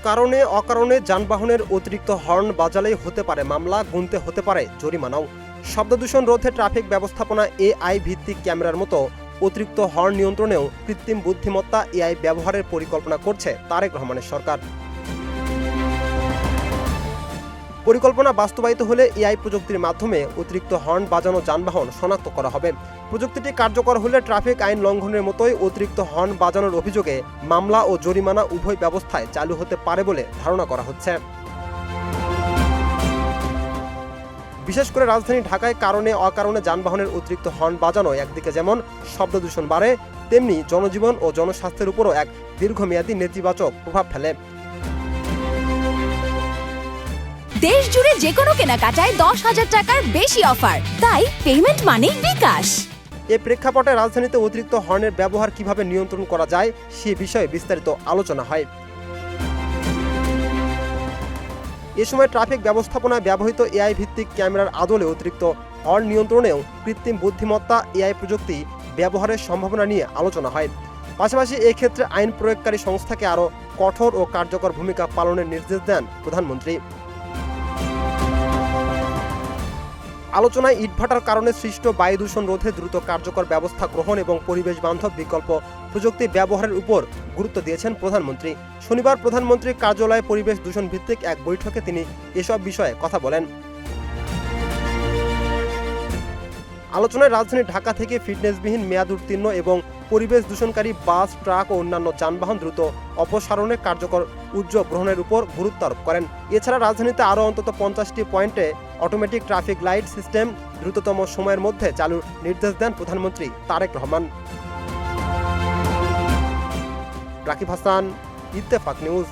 কারণে অকারণে যানবাহনের অতিরিক্ত হর্ন বাজালেই হতে পারে মামলা, গুনতে হতে পারে জরিমানাও। শব্দদূষণ রোধে ট্রাফিক ব্যবস্থাপনা এআই ভিত্তিক ক্যামেরার মতো অতিরিক্ত হর্ন নিয়ন্ত্রণেও কৃত্রিম বুদ্ধিমত্তা এআই ব্যবহারের পরিকল্পনা করছে তারেক রহমানের সরকার। পরিকল্পনা বাস্তবায়িত হলে এআই প্রযুক্তির মাধ্যমে অতিরিক্ত হর্ন বাজানো যানবাহন শনাক্ত করা হবে। প্রযুক্তিটি কার্যকর হলে ট্রাফিক আইন লঙ্ঘনের মতোই অতিরিক্ত হর্ন বাজানোর অভিযোগে মামলা ও জরিমানা উভয় ব্যবস্থায় চালু হতে পারে বলে ধারণা করা হচ্ছে। বিশেষ করে রাজধানী ঢাকায় কারণে অকারণে যানবাহনের অতিরিক্ত হর্ন বাজানো একদিকে যেমন শব্দদূষণ বাড়ে, তেমনি জনজীবন ও জনস্বাস্থ্যের উপরও এক দীর্ঘমেয়াদী নেতিবাচক প্রভাব ফেলে। দেশ জুড়ে যে কোনো কেনাকাটায় 10,000 টাকার বেশি অফার, তাই পেমেন্ট মানেই বিকাশ। এ প্রেক্ষাপটে রাজধানীতে অতিরিক্ত হর্নের ব্যবহার কিভাবে নিয়ন্ত্রণ করা যায় সে বিষয়ে বিস্তারিত আলোচনা হয়। এ সময় ট্রাফিক ব্যবস্থাপনায় ব্যবহৃত এআই ভিত্তিক ক্যামেরার আদলে অতিরিক্ত হর্ন নিয়ন্ত্রণেও কৃত্রিম বুদ্ধিমত্তা এআই প্রযুক্তি ব্যবহারের সম্ভাবনা নিয়ে আলোচনা হয়। পাশাপাশি এক্ষেত্রে আইন প্রয়োগকারী সংস্থাকে আরও কঠোর ও কার্যকর ভূমিকা পালনের নির্দেশ দেন প্রধানমন্ত্রী। আলোচনায় ইটভাটার কারণে সৃষ্ট বায়ু দূষণ রোধে দ্রুত কার্যকর ব্যবস্থা গ্রহণ এবং পরিবেশ বান্ধব বিকল্প প্রযুক্তি ব্যবহারের উপর গুরুত্ব দিয়েছেন প্রধানমন্ত্রী। শনিবার প্রধানমন্ত্রীর কার্যালয়ে পরিবেশ দূষণ ভিত্তিক এক বৈঠকে তিনি এসব বিষয়ে কথা বলেন। আলোচনায় রাজধানী ঢাকা থেকে ফিটনেসবিহীন মেয়াদ উত্তীর্ণ এবং পরিবেশ দূষণকারী বাস, ট্রাক ও অন্যান্য যানবাহন দ্রুত অপসারণে কার্যকর উদ্যোগ গ্রহণের উপর গুরুত্ব আরোপ করেন। এছাড়া রাজধানীতে আরও অন্তত 50টি পয়েন্টে অটোমেটিক ট্রাফিক লাইট সিস্টেম দ্রুততম সময়ের মধ্যে চালুর নির্দেশ দেন প্রধানমন্ত্রী তারেক রহমান। রাকিব হাসান, ইত্তেফাক নিউজ।